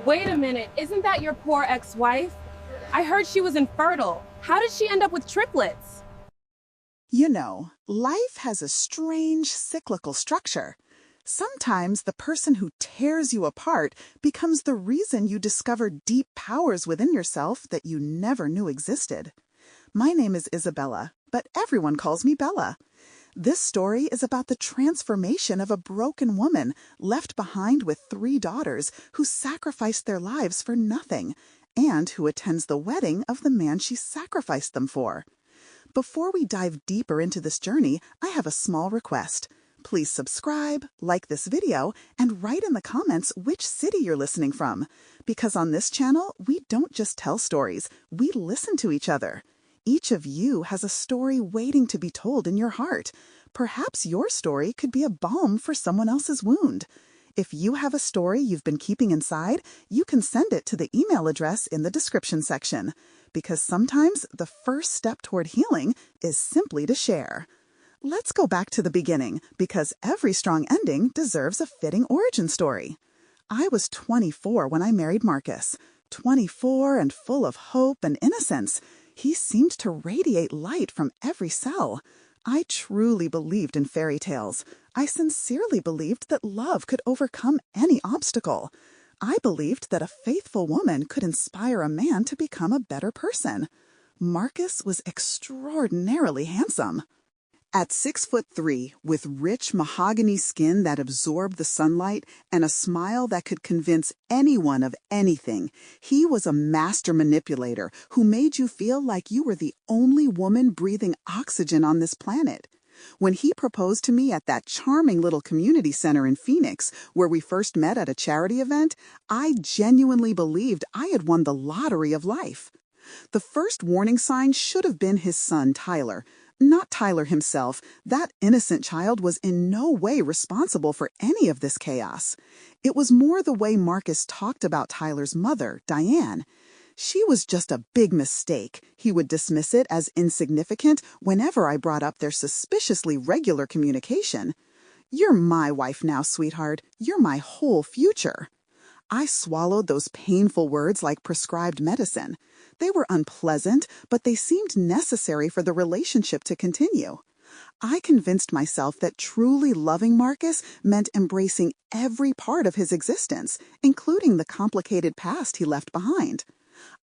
Wait a minute, isn't that your poor ex-wife? I heard she was infertile. How did she end up with triplets? You know, life has a strange cyclical structure. Sometimes the person who tears you apart becomes the reason you discover deep powers within yourself that you never knew existed. My name is Isabella, but everyone calls me Bella. This story is about the transformation of a broken woman left behind with 3 daughters who sacrificed their lives for nothing, and who attends the wedding of the man she sacrificed them for. Before we dive deeper into this journey, I have a small request. Please subscribe, like this video, and write in the comments which city you're listening from. Because on this channel, we don't just tell stories, we listen to each other. Each of you has a story waiting to be told in your heart. Perhaps your story could be a balm for someone else's wound. If you have a story you've been keeping inside, you can send it to the email address in the description section. Because sometimes the first step toward healing is simply to share. Let's go back to the beginning, because every strong ending deserves a fitting origin story. I was 24 when I married Marcus. 24 and full of hope and innocence. He seemed to radiate light from every cell. I truly believed in fairy tales. I sincerely believed that love could overcome any obstacle. I believed that a faithful woman could inspire a man to become a better person. Marcus was extraordinarily handsome. At 6'3", with rich mahogany skin that absorbed the sunlight and a smile that could convince anyone of anything, he was a master manipulator who made you feel like you were the only woman breathing oxygen on this planet. When he proposed to me at that charming little community center in Phoenix, where we first met at a charity event, I genuinely believed I had won the lottery of life. The first warning sign should have been his son, Tyler. Not Tyler himself. That innocent child was in no way responsible for any of this chaos. It was more the way Marcus talked about Tyler's mother, Diane. She was just a big mistake. He would dismiss it as insignificant whenever I brought up their suspiciously regular communication. "You're my wife now, sweetheart. You're my whole future." I swallowed those painful words like prescribed medicine. They were unpleasant, but they seemed necessary for the relationship to continue. I convinced myself that truly loving Marcus meant embracing every part of his existence, including the complicated past he left behind.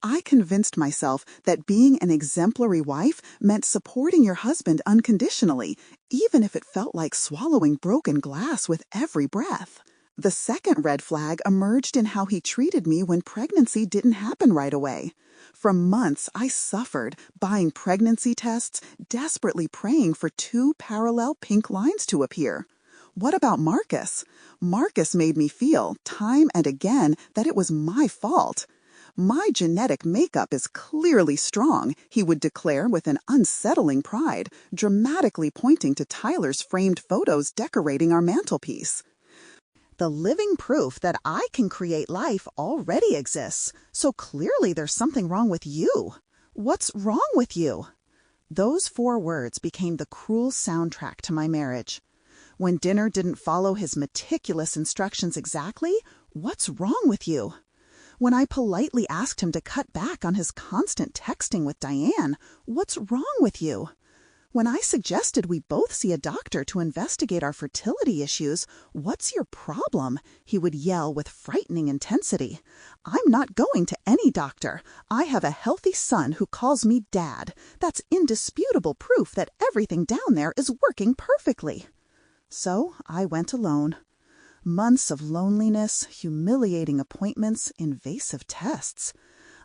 I convinced myself that being an exemplary wife meant supporting your husband unconditionally, even if it felt like swallowing broken glass with every breath. The second red flag emerged in how he treated me when pregnancy didn't happen right away. For months, I suffered, buying pregnancy tests, desperately praying for 2 parallel pink lines to appear. What about Marcus? Marcus made me feel, time and again, that it was my fault. "My genetic makeup is clearly strong," he would declare with an unsettling pride, dramatically pointing to Tyler's framed photos decorating our mantelpiece. "The living proof that I can create life already exists, so clearly there's something wrong with you. What's wrong with you?" Those 4 words became the cruel soundtrack to my marriage. When dinner didn't follow his meticulous instructions exactly, "What's wrong with you?" When I politely asked him to cut back on his constant texting with Diane, "What's wrong with you?" When I suggested we both see a doctor to investigate our fertility issues, "What's your problem?" he would yell with frightening intensity. "I'm not going to any doctor. I have a healthy son who calls me Dad. That's indisputable proof that everything down there is working perfectly." So I went alone. Months of loneliness, humiliating appointments, invasive tests.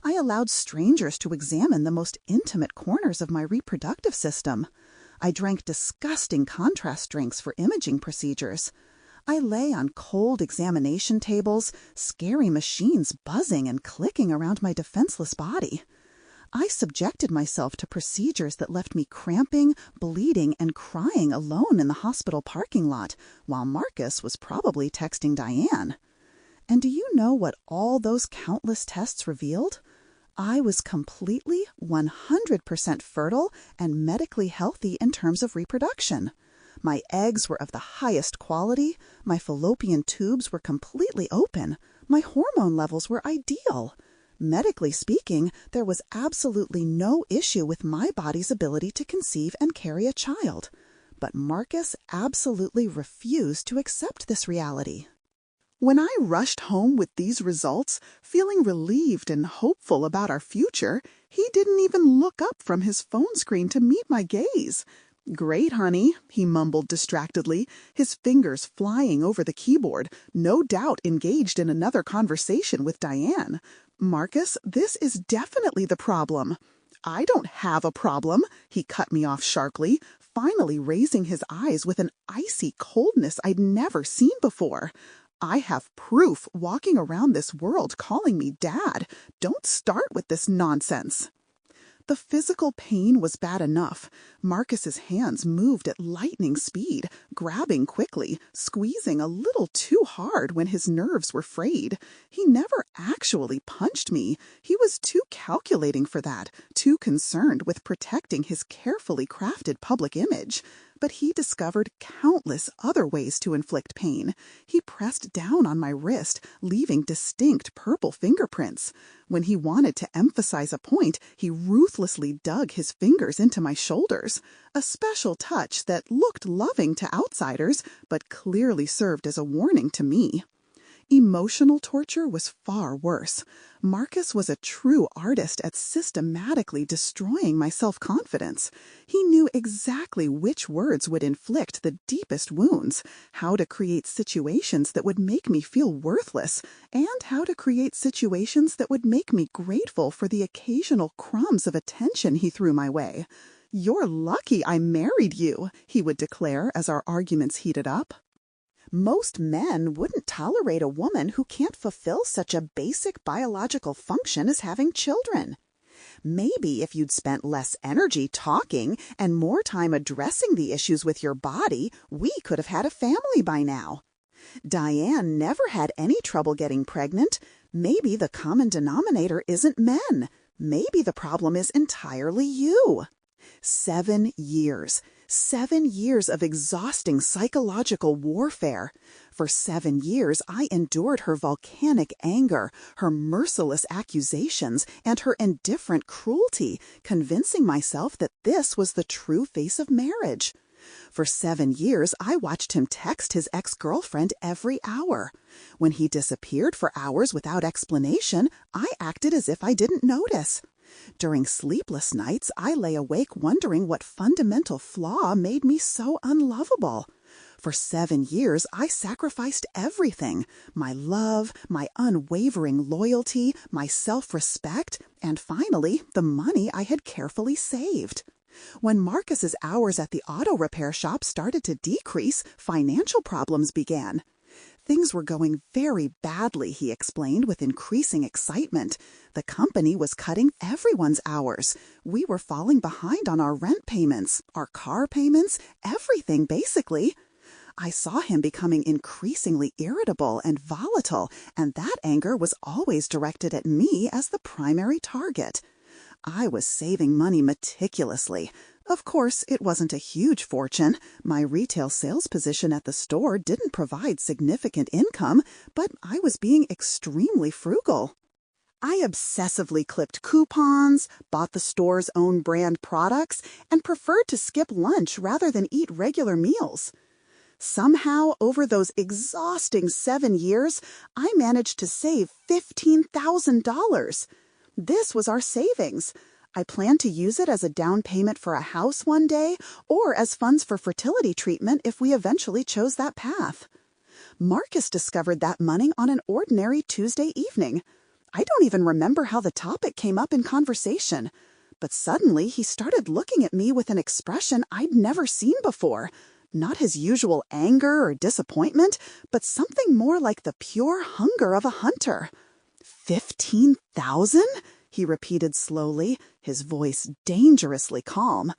I allowed strangers to examine the most intimate corners of my reproductive system. I drank disgusting contrast drinks for imaging procedures. I lay on cold examination tables, scary machines buzzing and clicking around my defenseless body. I subjected myself to procedures that left me cramping, bleeding, and crying alone in the hospital parking lot, while Marcus was probably texting Diane. And do you know what all those countless tests revealed? I was completely 100% fertile and medically healthy in terms of reproduction. My eggs were of the highest quality, my fallopian tubes were completely open, my hormone levels were ideal. Medically speaking, there was absolutely no issue with my body's ability to conceive and carry a child. But Marcus absolutely refused to accept this reality. When I rushed home with these results, feeling relieved and hopeful about our future, he didn't even look up from his phone screen to meet my gaze. "Great, honey," he mumbled distractedly, his fingers flying over the keyboard, no doubt engaged in another conversation with Diane. "Marcus, this is definitely the problem." "I don't have a problem," he cut me off sharply, finally raising his eyes with an icy coldness I'd never seen before. "I have proof walking around this world calling me Dad. Don't start with this nonsense." The physical pain was bad enough. Marcus's hands moved at lightning speed, grabbing quickly, squeezing a little too hard when his nerves were frayed. He never actually punched me. He was too calculating for that, too concerned with protecting his carefully crafted public image. But he discovered countless other ways to inflict pain. He pressed down on my wrist, leaving distinct purple fingerprints. When he wanted to emphasize a point, he ruthlessly dug his fingers into my shoulders, a special touch that looked loving to outsiders, but clearly served as a warning to me. Emotional torture was far worse. Marcus was a true artist at systematically destroying my self-confidence. He knew exactly which words would inflict the deepest wounds, how to create situations that would make me feel worthless, and how to create situations that would make me grateful for the occasional crumbs of attention he threw my way. "You're lucky I married you," he would declare as our arguments heated up. "Most men wouldn't tolerate a woman who can't fulfill such a basic biological function as having children. Maybe if you'd spent less energy talking and more time addressing the issues with your body, we could have had a family by now. Diane never had any trouble getting pregnant. Maybe the common denominator isn't men. Maybe the problem is entirely you." 7 years. 7 years of exhausting psychological warfare. For 7 years, I endured her volcanic anger, her merciless accusations, and her indifferent cruelty, convincing myself that this was the true face of marriage. For 7 years, I watched him text his ex-girlfriend every hour. When he disappeared for hours without explanation, I acted as if I didn't notice. During sleepless nights, I lay awake wondering what fundamental flaw made me so unlovable. For 7 years, I sacrificed everything: my love, my unwavering loyalty, my self-respect, and finally, the money I had carefully saved. When Marcus's hours at the auto repair shop started to decrease, financial problems began. Things were going very badly, he explained with increasing excitement. The company was cutting everyone's hours. We were falling behind on our rent payments, our car payments, everything basically. I saw him becoming increasingly irritable and volatile, and that anger was always directed at me as the primary target. I was saving money meticulously. Of course, it wasn't a huge fortune. My retail sales position at the store didn't provide significant income, but I was being extremely frugal. I obsessively clipped coupons, bought the store's own brand products, and preferred to skip lunch rather than eat regular meals. Somehow, over those exhausting 7 years, I managed to save $15,000. This was our savings. I planned to use it as a down payment for a house one day, or as funds for fertility treatment if we eventually chose that path. Marcus discovered that money on an ordinary Tuesday evening. I don't even remember how the topic came up in conversation. But suddenly he started looking at me with an expression I'd never seen before. Not his usual anger or disappointment, but something more like the pure hunger of a hunter. 15,000? He repeated slowly, his voice dangerously calm.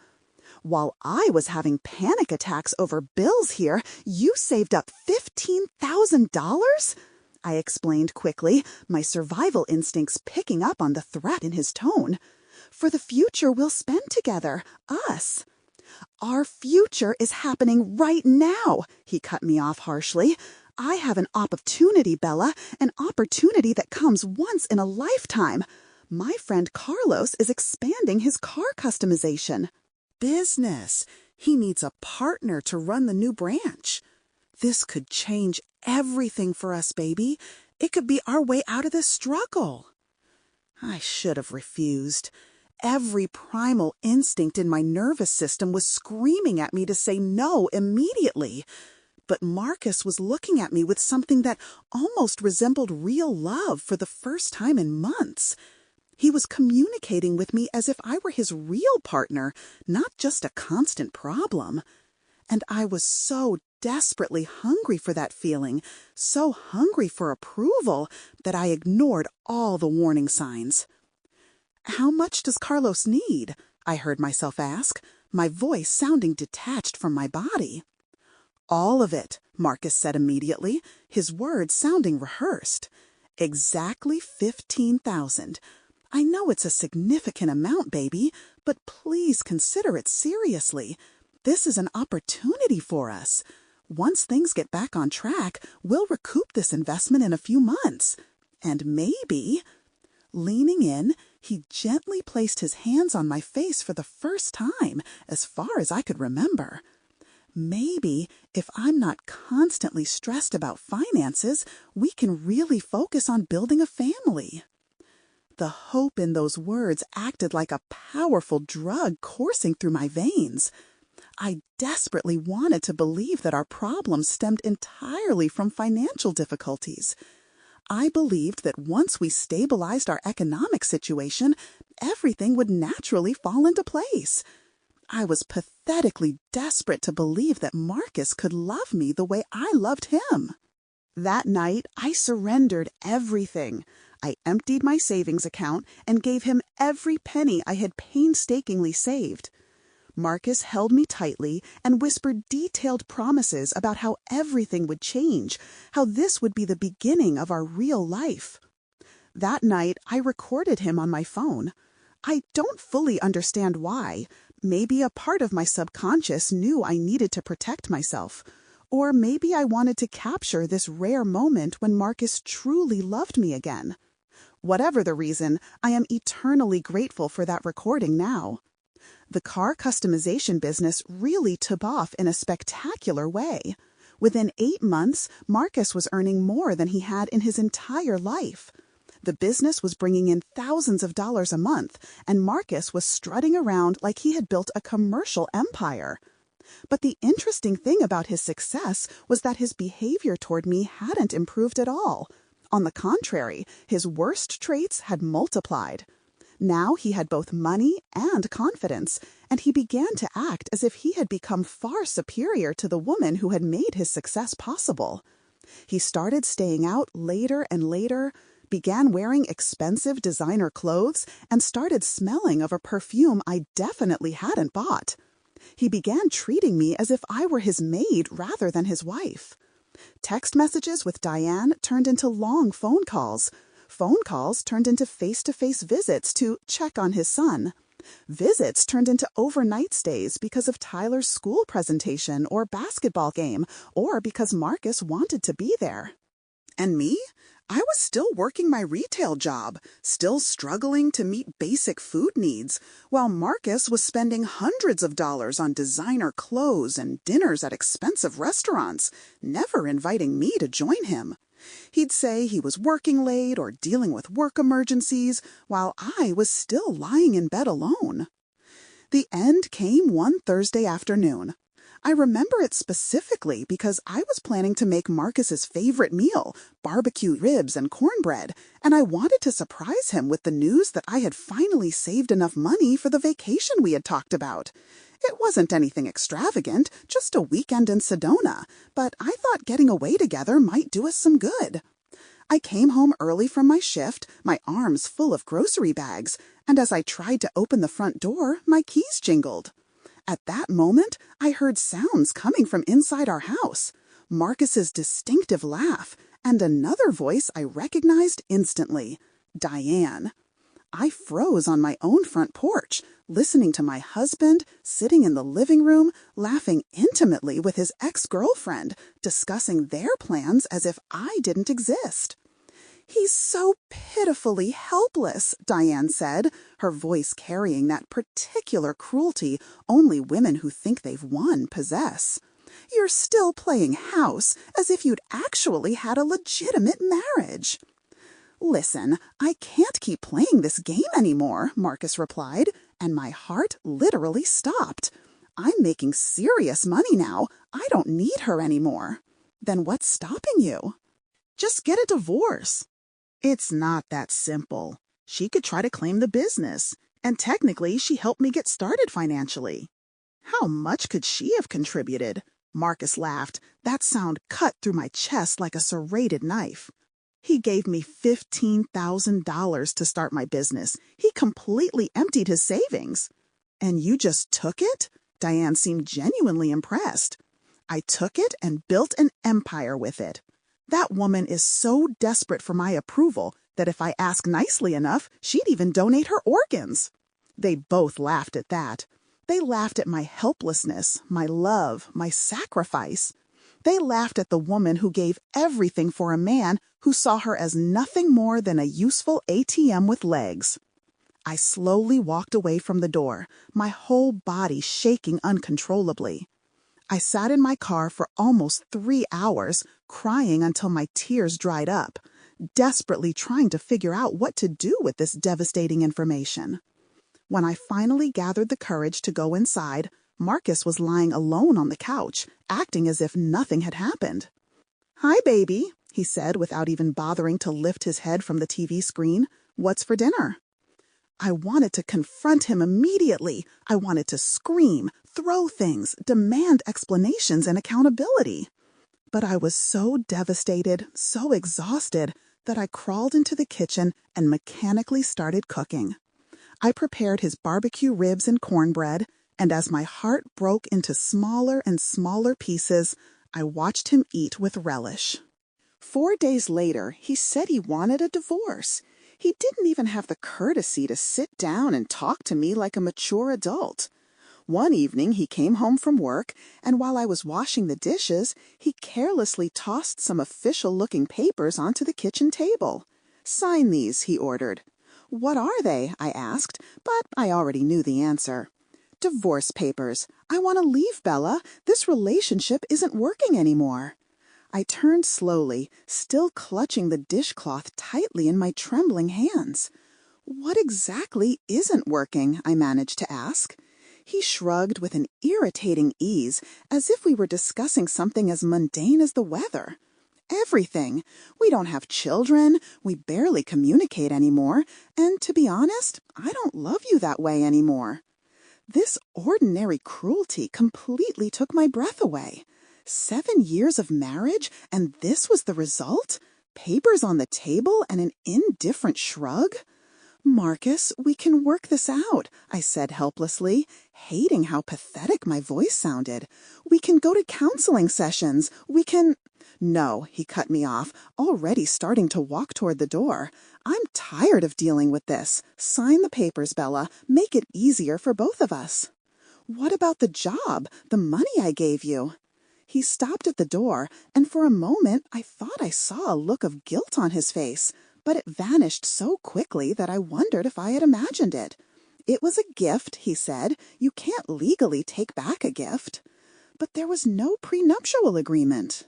While I was having panic attacks over bills here, you saved up $15,000? I explained quickly, my survival instincts picking up on the threat in his tone. For the future we'll spend together, us. Our future is happening right now, he cut me off harshly. I have an opportunity, Bella, an opportunity that comes once in a lifetime. My friend Carlos is expanding his car customization. Business. He needs a partner to run the new branch. This could change everything for us, baby. It could be our way out of this struggle. I should have refused. Every primal instinct in my nervous system was screaming at me to say no immediately. But Marcus was looking at me with something that almost resembled real love for the first time in months. He was communicating with me as if I were his real partner, not just a constant problem. And I was so desperately hungry for that feeling, so hungry for approval, that I ignored all the warning signs. "How much does Carlos need?" I heard myself ask, my voice sounding detached from my body. "All of it," Marcus said immediately, his words sounding rehearsed. "Exactly 15,000. I know it's a significant amount, baby, but please consider it seriously. This is an opportunity for us. Once things get back on track, we'll recoup this investment in a few months. And maybe—" Leaning in, he gently placed his hands on my face for the first time, as far as I could remember. "Maybe, if I'm not constantly stressed about finances, we can really focus on building a family." The hope in those words acted like a powerful drug coursing through my veins. I desperately wanted to believe that our problems stemmed entirely from financial difficulties. I believed that once we stabilized our economic situation, everything would naturally fall into place. I was pathetically desperate to believe that Marcus could love me the way I loved him. That night, I surrendered everything. I emptied my savings account and gave him every penny I had painstakingly saved. Marcus held me tightly and whispered detailed promises about how everything would change, how this would be the beginning of our real life. That night, I recorded him on my phone. I don't fully understand why. Maybe a part of my subconscious knew I needed to protect myself. Or maybe I wanted to capture this rare moment when Marcus truly loved me again. Whatever the reason, I am eternally grateful for that recording now. The car customization business really took off in a spectacular way. Within 8 months, Marcus was earning more than he had in his entire life. The business was bringing in thousands of dollars a month, and Marcus was strutting around like he had built a commercial empire. But the interesting thing about his success was that his behavior toward me hadn't improved at all. On the contrary, his worst traits had multiplied. Now he had both money and confidence, and he began to act as if he had become far superior to the woman who had made his success possible. He started staying out later and later, began wearing expensive designer clothes, and started smelling of a perfume I definitely hadn't bought. He began treating me as if I were his maid rather than his wife. Text messages with Diane turned into long phone calls. Phone calls turned into face-to-face visits to check on his son. Visits turned into overnight stays because of Tyler's school presentation or basketball game, or because Marcus wanted to be there. And me? I was still working my retail job, still struggling to meet basic food needs, while Marcus was spending hundreds of dollars on designer clothes and dinners at expensive restaurants, never inviting me to join him. He'd say he was working late or dealing with work emergencies, while I was still lying in bed alone. The end came one Thursday afternoon. I remember it specifically because I was planning to make Marcus's favorite meal, barbecue ribs and cornbread, and I wanted to surprise him with the news that I had finally saved enough money for the vacation we had talked about. It wasn't anything extravagant, just a weekend in Sedona, but I thought getting away together might do us some good. I came home early from my shift, my arms full of grocery bags, and as I tried to open the front door, my keys jingled. At that moment, I heard sounds coming from inside our house, Marcus's distinctive laugh, and another voice I recognized instantly, Diane. I froze on my own front porch, listening to my husband sitting in the living room, laughing intimately with his ex-girlfriend, discussing their plans as if I didn't exist. "He's so pitifully helpless," Diane said, her voice carrying that particular cruelty only women who think they've won possess. "You're still playing house, as if you'd actually had a legitimate marriage." "Listen, I can't keep playing this game anymore," Marcus replied, and my heart literally stopped. "I'm making serious money now. I don't need her anymore." "Then what's stopping you?" "Just get a divorce." "It's not that simple. She could try to claim the business, and technically she helped me get started financially." "How much could she have contributed?" Marcus laughed. That sound cut through my chest like a serrated knife. "He gave me $15,000 to start my business. He completely emptied his savings." "And you just took it?" Diane seemed genuinely impressed. "I took it and built an empire with it. That woman is so desperate for my approval that if I ask nicely enough, she'd even donate her organs." They both laughed at that. They laughed at my helplessness, my love, my sacrifice. They laughed at the woman who gave everything for a man who saw her as nothing more than a useful ATM with legs. I slowly walked away from the door, my whole body shaking uncontrollably. I sat in my car for almost 3 hours, crying until my tears dried up, desperately trying to figure out what to do with this devastating information. When I finally gathered the courage to go inside, Marcus was lying alone on the couch, acting as if nothing had happened. "Hi, baby," he said without even bothering to lift his head from the TV screen. "What's for dinner?" I wanted to confront him immediately. I wanted to scream, throw things, demand explanations and accountability. But I was so devastated, so exhausted, that I crawled into the kitchen and mechanically started cooking. I prepared his barbecue ribs and cornbread, and as my heart broke into smaller and smaller pieces, I watched him eat with relish. 4 days later, he said he wanted a divorce. He didn't even have the courtesy to sit down and talk to me like a mature adult. One evening, he came home from work, and while I was washing the dishes, he carelessly tossed some official-looking papers onto the kitchen table. "Sign these," he ordered. "What are they?" I asked, but I already knew the answer. "Divorce papers. I want to leave, Bella. This relationship isn't working anymore." I turned slowly, still clutching the dishcloth tightly in my trembling hands. "What exactly isn't working?" I managed to ask. He shrugged with an irritating ease, as if we were discussing something as mundane as the weather. "Everything. We don't have children, we barely communicate anymore, and to be honest, I don't love you that way anymore." This ordinary cruelty completely took my breath away. 7 years of marriage, and this was the result? Papers on the table and an indifferent shrug? "Marcus, we can work this out," I said helplessly, hating how pathetic my voice sounded. "We can go to counseling sessions. We can—" "No," he cut me off, already starting to walk toward the door. "I'm tired of dealing with this. Sign the papers, Bella. Make it easier for both of us." "What about the job, the money I gave you?" He stopped at the door, and for a moment I thought I saw a look of guilt on his face, but it vanished so quickly that I wondered if I had imagined it. "It was a gift," he said. "You can't legally take back a gift." But there was no prenuptial agreement.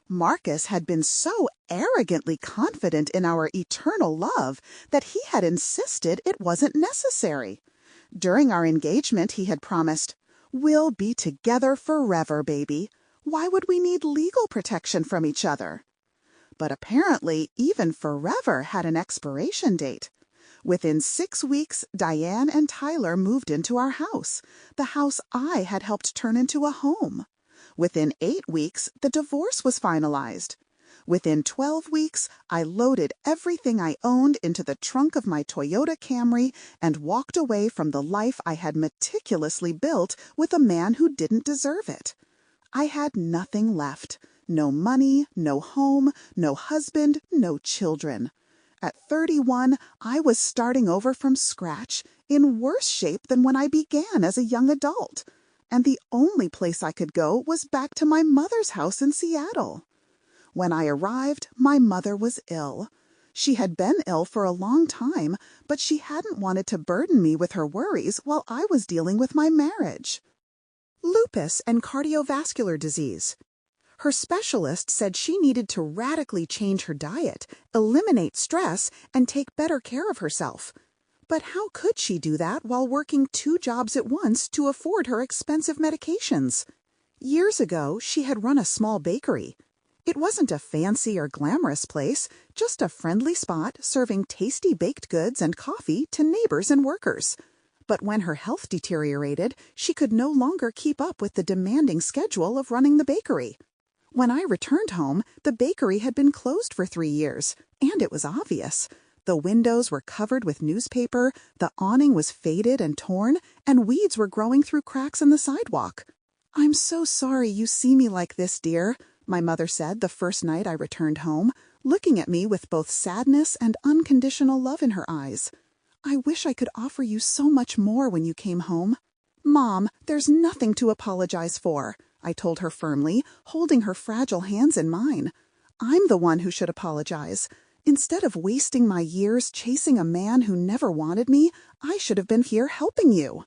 Marcus had been so arrogantly confident in our eternal love that he had insisted it wasn't necessary. During our engagement, he had promised, "We'll be together forever, baby. Why would we need legal protection from each other?" But apparently, even forever had an expiration date. Within 6 weeks, Diane and Tyler moved into our house, the house I had helped turn into a home. Within 8 weeks, the divorce was finalized. Within 12 weeks, I loaded everything I owned into the trunk of my Toyota Camry and walked away from the life I had meticulously built with a man who didn't deserve it. I had nothing left. No money, no home, no husband, no children. At 31, I was starting over from scratch, in worse shape than when I began as a young adult. And the only place I could go was back to my mother's house in Seattle. When I arrived, my mother was ill. She had been ill for a long time, but she hadn't wanted to burden me with her worries while I was dealing with my marriage. Lupus and cardiovascular disease. Her specialist said she needed to radically change her diet, eliminate stress, and take better care of herself. But how could she do that while working 2 jobs at once to afford her expensive medications? Years ago, she had run a small bakery. It wasn't a fancy or glamorous place, just a friendly spot serving tasty baked goods and coffee to neighbors and workers. But when her health deteriorated, she could no longer keep up with the demanding schedule of running the bakery. When I returned home, the bakery had been closed for 3 years, and it was obvious. The windows were covered with newspaper, the awning was faded and torn, and weeds were growing through cracks in the sidewalk. "I'm so sorry you see me like this, dear," my mother said the first night I returned home, looking at me with both sadness and unconditional love in her eyes. "I wish I could offer you so much more when you came home." "Mom, there's nothing to apologize for," I told her firmly, holding her fragile hands in mine. "I'm the one who should apologize. Instead of wasting my years chasing a man who never wanted me, I should have been here helping you."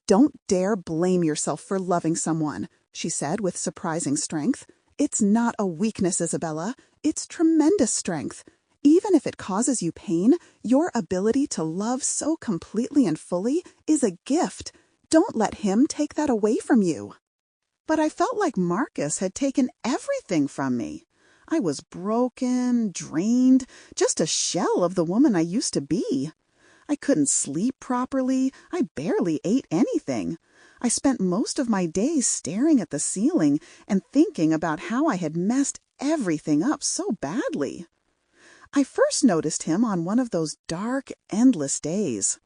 "Don't dare blame yourself for loving someone," she said with surprising strength. "It's not a weakness, Isabella. It's tremendous strength. Even if it causes you pain, your ability to love so completely and fully is a gift. Don't let him take that away from you." But I felt like Marcus had taken everything from me. I was broken, drained, just a shell of the woman I used to be. I couldn't sleep properly. I barely ate anything. I spent most of my days staring at the ceiling and thinking about how I had messed everything up so badly. I first noticed him on one of those dark, endless days.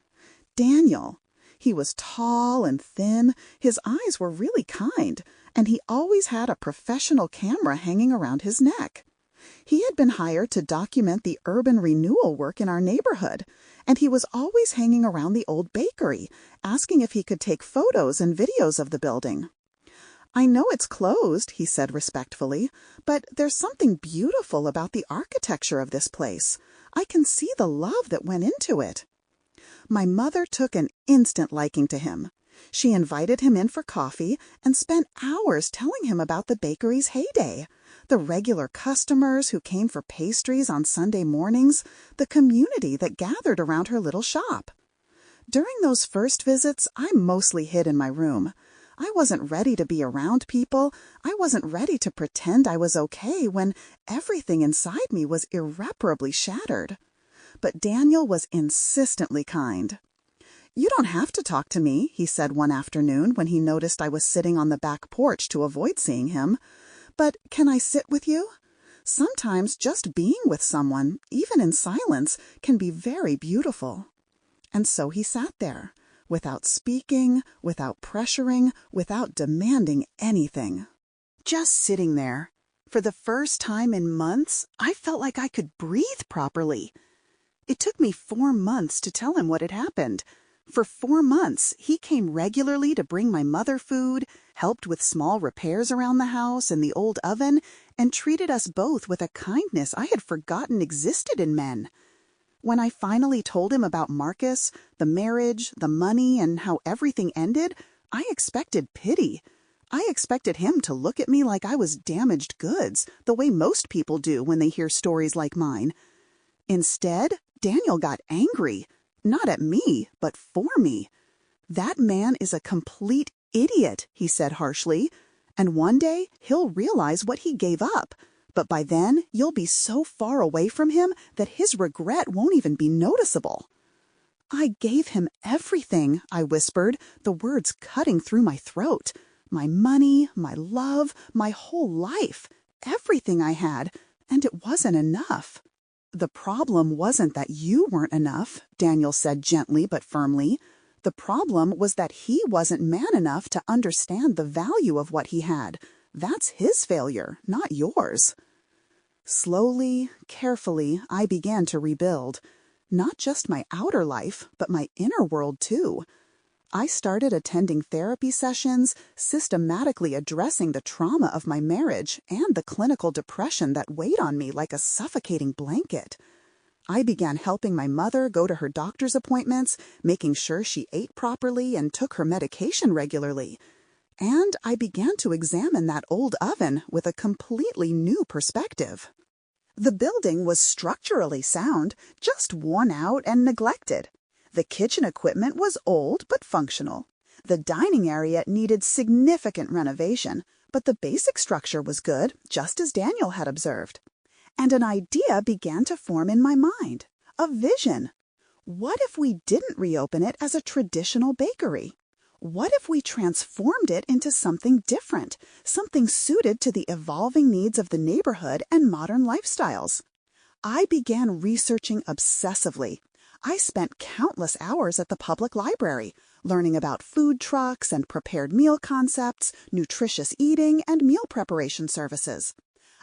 Daniel. He was tall and thin, his eyes were really kind, and he always had a professional camera hanging around his neck. He had been hired to document the urban renewal work in our neighborhood, and he was always hanging around the old bakery, asking if he could take photos and videos of the building. "I know it's closed," he said respectfully, "but there's something beautiful about the architecture of this place. I can see the love that went into it." My mother took an instant liking to him. She invited him in for coffee and spent hours telling him about the bakery's heyday, the regular customers who came for pastries on Sunday mornings, the community that gathered around her little shop. During those first visits, I mostly hid in my room. I wasn't ready to be around people. I wasn't ready to pretend I was okay when everything inside me was irreparably shattered. But Daniel was insistently kind. "You don't have to talk to me," he said one afternoon when he noticed I was sitting on the back porch to avoid seeing him. "But can I sit with you? Sometimes just being with someone, even in silence, can be very beautiful." And so he sat there, without speaking, without pressuring, without demanding anything. Just sitting there. For the first time in months, I felt like I could breathe properly. It took me 4 months to tell him what had happened. For 4 months, he came regularly to bring my mother food, helped with small repairs around the house and the old oven, and treated us both with a kindness I had forgotten existed in men. When I finally told him about Marcus, the marriage, the money, and how everything ended, I expected pity. I expected him to look at me like I was damaged goods, the way most people do when they hear stories like mine. Instead, Daniel got angry. Not at me, but for me. "That man is a complete idiot," he said harshly. "And one day he'll realize what he gave up. But by then, you'll be so far away from him that his regret won't even be noticeable." "I gave him everything," I whispered, the words cutting through my throat. "My money, my love, my whole life. Everything I had. And it wasn't enough." "The problem wasn't that you weren't enough," Daniel said gently but firmly. "The problem was that he wasn't man enough to understand the value of what he had. That's his failure, not yours." Slowly, carefully, I began to rebuild. Not just my outer life, but my inner world too. I started attending therapy sessions, systematically addressing the trauma of my marriage and the clinical depression that weighed on me like a suffocating blanket. I began helping my mother go to her doctor's appointments, making sure she ate properly and took her medication regularly. And I began to examine that old oven with a completely new perspective. The building was structurally sound, just worn out and neglected. The kitchen equipment was old but functional. The dining area needed significant renovation, but the basic structure was good, just as Daniel had observed. And an idea began to form in my mind, a vision. What if we didn't reopen it as a traditional bakery? What if we transformed it into something different, something suited to the evolving needs of the neighborhood and modern lifestyles? I began researching obsessively. I spent countless hours at the public library, learning about food trucks and prepared meal concepts, nutritious eating, and meal preparation services.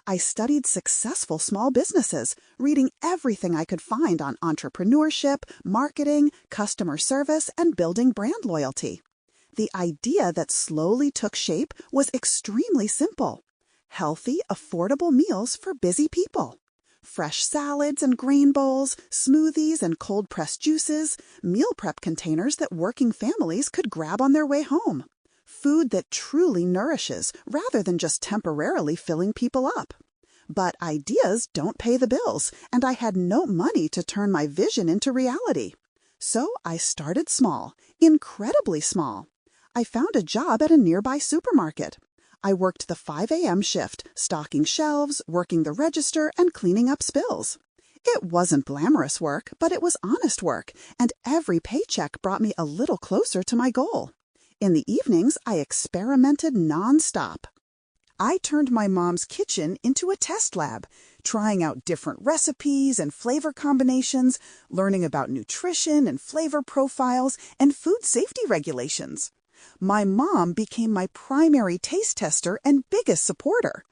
I studied successful small businesses, reading everything I could find on entrepreneurship, marketing, customer service, and building brand loyalty. The idea that slowly took shape was extremely simple. Healthy, affordable meals for busy people. Fresh salads and grain bowls, smoothies and cold-pressed juices, meal prep containers that working families could grab on their way home. Food that truly nourishes rather than just temporarily filling people up. But ideas don't pay the bills, and I had no money to turn my vision into reality. So I started small, incredibly small. I found a job at a nearby supermarket. I worked the 5 a.m. shift, stocking shelves, working the register, and cleaning up spills. It wasn't glamorous work, but it was honest work, and every paycheck brought me a little closer to my goal. In the evenings, I experimented nonstop. I turned my mom's kitchen into a test lab, trying out different recipes and flavor combinations, learning about nutrition and flavor profiles and food safety regulations. My mom became my primary taste tester and biggest supporter.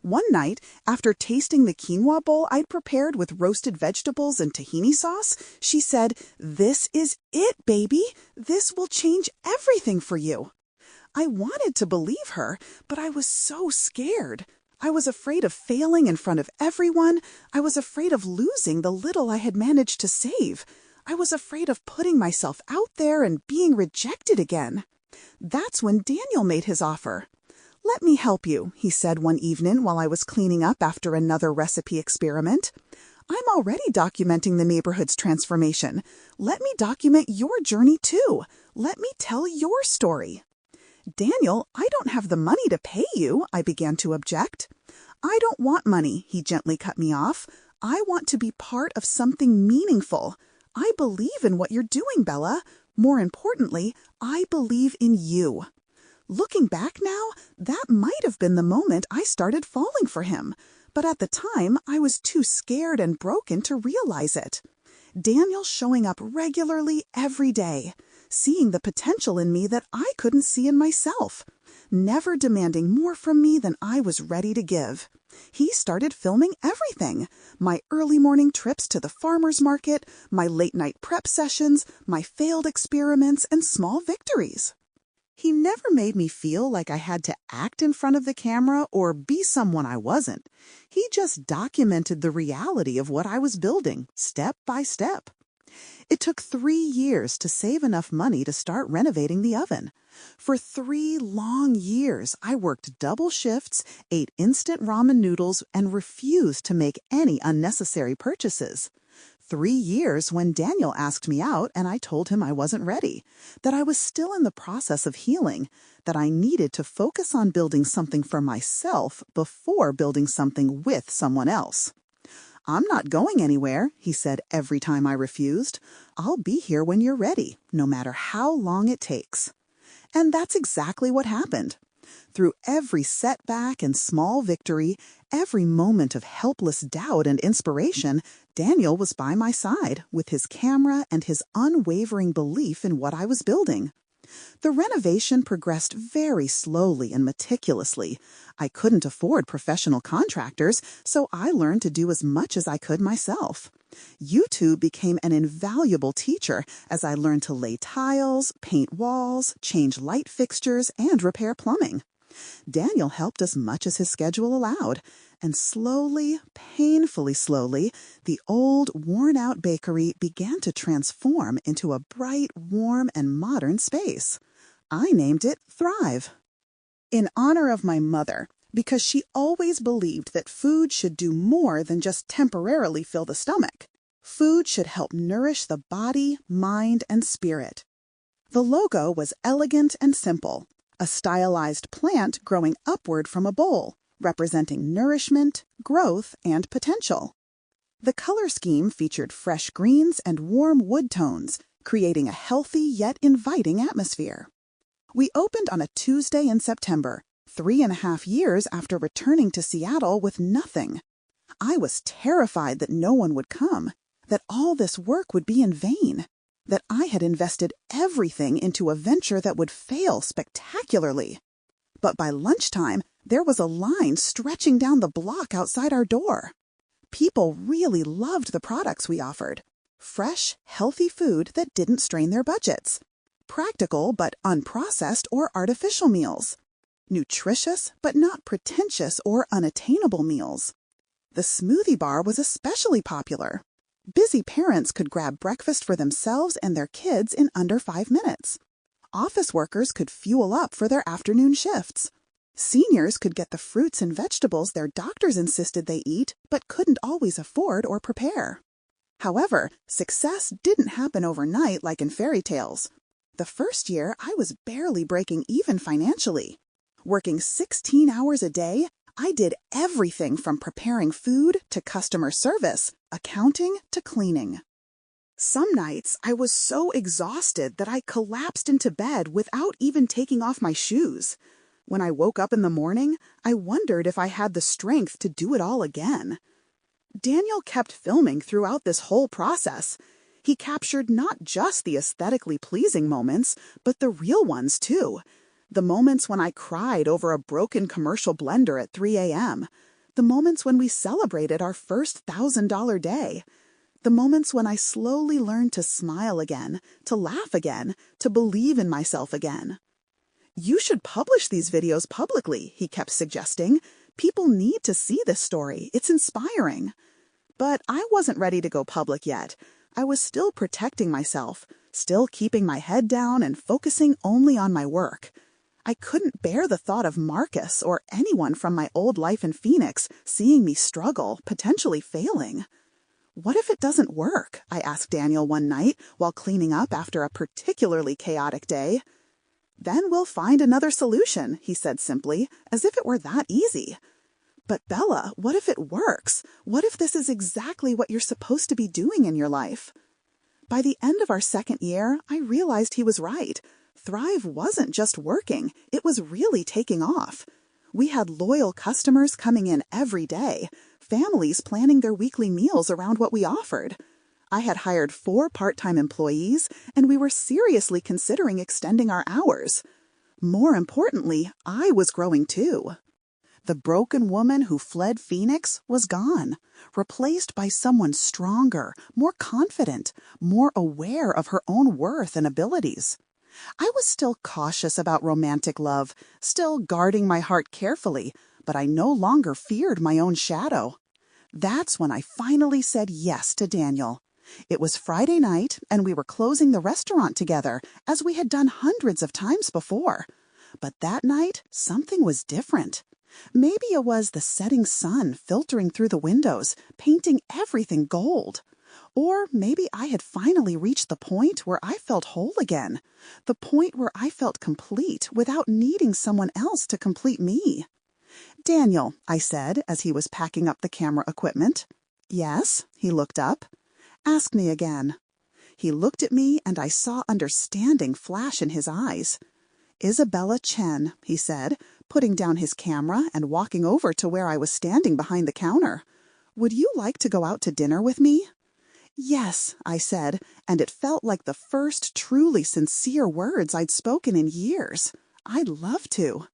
One night, after tasting the quinoa bowl I'd prepared with roasted vegetables and tahini sauce, she said, "This is it, baby. This will change everything for you." I wanted to believe her, but I was so scared. I was afraid of failing in front of everyone. I was afraid of losing the little I had managed to save. I was afraid of putting myself out there and being rejected again. That's when Daniel made his offer. "Let me help you," he said one evening while I was cleaning up after another recipe experiment. "I'm already documenting the neighborhood's transformation. Let me document your journey too. Let me tell your story." "Daniel, I don't have the money to pay you," I began to object. "I don't want money," he gently cut me off. "I want to be part of something meaningful. I believe in what you're doing, Bella. More importantly, I believe in you." Looking back now, that might have been the moment I started falling for him. But at the time, I was too scared and broken to realize it. Daniel showing up regularly every day, seeing the potential in me that I couldn't see in myself, never demanding more from me than I was ready to give. He started filming everything: my early morning trips to the farmer's market, my late-night prep sessions, my failed experiments, and small victories. He never made me feel like I had to act in front of the camera or be someone I wasn't. He just documented the reality of what I was building, step by step. It took 3 years to save enough money to start renovating the oven. For 3 long years, I worked double shifts, ate instant ramen noodles, and refused to make any unnecessary purchases. 3 years when Daniel asked me out and I told him I wasn't ready, that I was still in the process of healing, that I needed to focus on building something for myself before building something with someone else. "I'm not going anywhere," he said every time I refused. "I'll be here when you're ready, no matter how long it takes." And that's exactly what happened. Through every setback and small victory, every moment of helpless doubt and inspiration, Daniel was by my side with his camera and his unwavering belief in what I was building. The renovation progressed very slowly and meticulously. I couldn't afford professional contractors, so I learned to do as much as I could myself. YouTube became an invaluable teacher as I learned to lay tiles, paint walls, change light fixtures, and repair plumbing. Daniel helped as much as his schedule allowed, and slowly, painfully slowly, the old, worn-out bakery began to transform into a bright, warm, and modern space. I named it Thrive. In honor of my mother, because she always believed that food should do more than just temporarily fill the stomach. Food should help nourish the body, mind, and spirit. The logo was elegant and simple, a stylized plant growing upward from a bowl, representing nourishment, growth, and potential. The color scheme featured fresh greens and warm wood tones, creating a healthy yet inviting atmosphere. We opened on a Tuesday in September, 3.5 years after returning to Seattle with nothing. I was terrified that no one would come, that all this work would be in vain, that I had invested everything into a venture that would fail spectacularly. But by lunchtime, there was a line stretching down the block outside our door. People really loved the products we offered. Fresh, healthy food that didn't strain their budgets. Practical but unprocessed or artificial meals. Nutritious but not pretentious or unattainable meals. The smoothie bar was especially popular. Busy parents could grab breakfast for themselves and their kids in under 5 minutes. Office workers could fuel up for their afternoon shifts. Seniors could get the fruits and vegetables their doctors insisted they eat but couldn't always afford or prepare. However, success didn't happen overnight like in fairy tales. The first year, I was barely breaking even financially. Working 16 hours a day, I did everything from preparing food to customer service, accounting to cleaning. Some nights, I was so exhausted that I collapsed into bed without even taking off my shoes. When I woke up in the morning, I wondered if I had the strength to do it all again. Daniel kept filming throughout this whole process. He captured not just the aesthetically pleasing moments, but the real ones too. The moments when I cried over a broken commercial blender at 3 a.m. The moments when we celebrated our first $1,000 day. The moments when I slowly learned to smile again, to laugh again, to believe in myself again. You should publish these videos publicly, he kept suggesting. People need to see this story. It's inspiring. But I wasn't ready to go public yet. I was still protecting myself, still keeping my head down and focusing only on my work. I couldn't bear the thought of Marcus or anyone from my old life in Phoenix seeing me struggle, potentially failing. What if it doesn't work? I asked Daniel one night while cleaning up after a particularly chaotic day. Then we'll find another solution, he said simply, as if it were that easy. But Bella, what if it works? What if this is exactly what you're supposed to be doing in your life? By the end of our second year, I realized he was right. Thrive wasn't just working, it was really taking off. We had loyal customers coming in every day, families planning their weekly meals around what we offered. I had hired 4 part-time employees, and we were seriously considering extending our hours. More importantly, I was growing too. The broken woman who fled Phoenix was gone, replaced by someone stronger, more confident, more aware of her own worth and abilities. I was still cautious about romantic love, still guarding my heart carefully, but I no longer feared my own shadow. That's when I finally said yes to Daniel. It was Friday night, and we were closing the restaurant together, as we had done hundreds of times before. But that night, something was different. Maybe it was the setting sun filtering through the windows, painting everything gold. Or maybe I had finally reached the point where I felt whole again, the point where I felt complete without needing someone else to complete me. "Daniel," I said as he was packing up the camera equipment. "Yes?" He looked up. "Ask me again." He looked at me, and I saw understanding flash in his eyes. "Isabella Chen," he said, putting down his camera and walking over to where I was standing behind the counter. "Would you like to go out to dinner with me?" Yes, I said, and it felt like the first truly sincere words I'd spoken in years. I'd love to.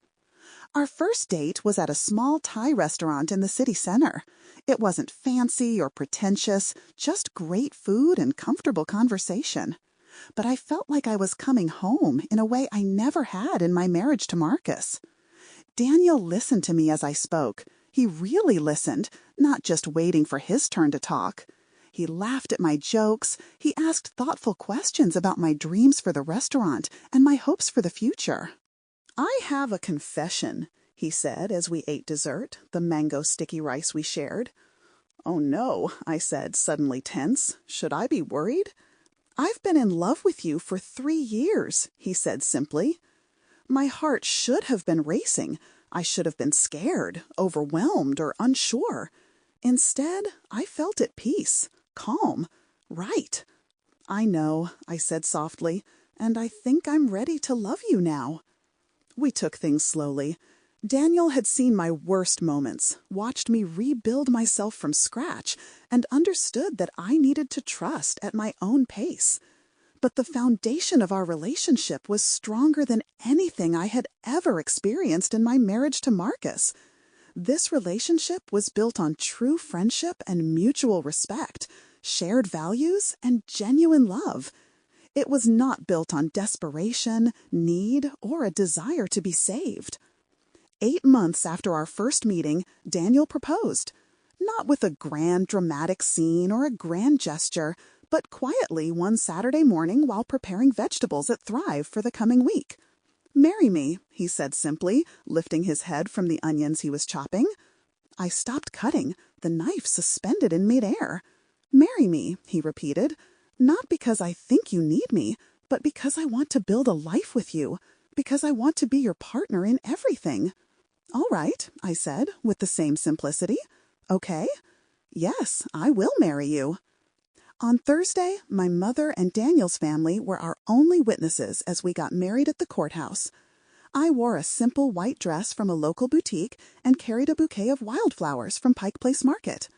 Our first date was at a small Thai restaurant in the city center. It wasn't fancy or pretentious, just great food and comfortable conversation. But I felt like I was coming home in a way I never had in my marriage to Marcus. Daniel listened to me as I spoke. He really listened, not just waiting for his turn to talk. He laughed at my jokes. He asked thoughtful questions about my dreams for the restaurant and my hopes for the future. I have a confession, he said as we ate dessert, the mango sticky rice we shared. Oh no, I said, suddenly tense. Should I be worried? I've been in love with you for 3 years, he said simply. My heart should have been racing. I should have been scared, overwhelmed, or unsure. Instead, I felt at peace, calm, right. I know, I said softly, and I think I'm ready to love you now. We took things slowly. Daniel had seen my worst moments, watched me rebuild myself from scratch, and understood that I needed to trust at my own pace. But the foundation of our relationship was stronger than anything I had ever experienced in my marriage to Marcus. This relationship was built on true friendship and mutual respect, shared values, and genuine love. It was not built on desperation, need, or a desire to be saved. 8 months after our first meeting, Daniel proposed. Not with a grand dramatic scene or a grand gesture, but quietly one Saturday morning while preparing vegetables at Thrive for the coming week. "Marry me," he said simply, lifting his head from the onions he was chopping. I stopped cutting, the knife suspended in midair. "Marry me," he repeated, "not because I think you need me, but because I want to build a life with you, because I want to be your partner in everything." "All right," I said, with the same simplicity. "Okay. Yes, I will marry you." On Thursday, my mother and Daniel's family were our only witnesses as we got married at the courthouse. I wore a simple white dress from a local boutique and carried a bouquet of wildflowers from Pike Place Market.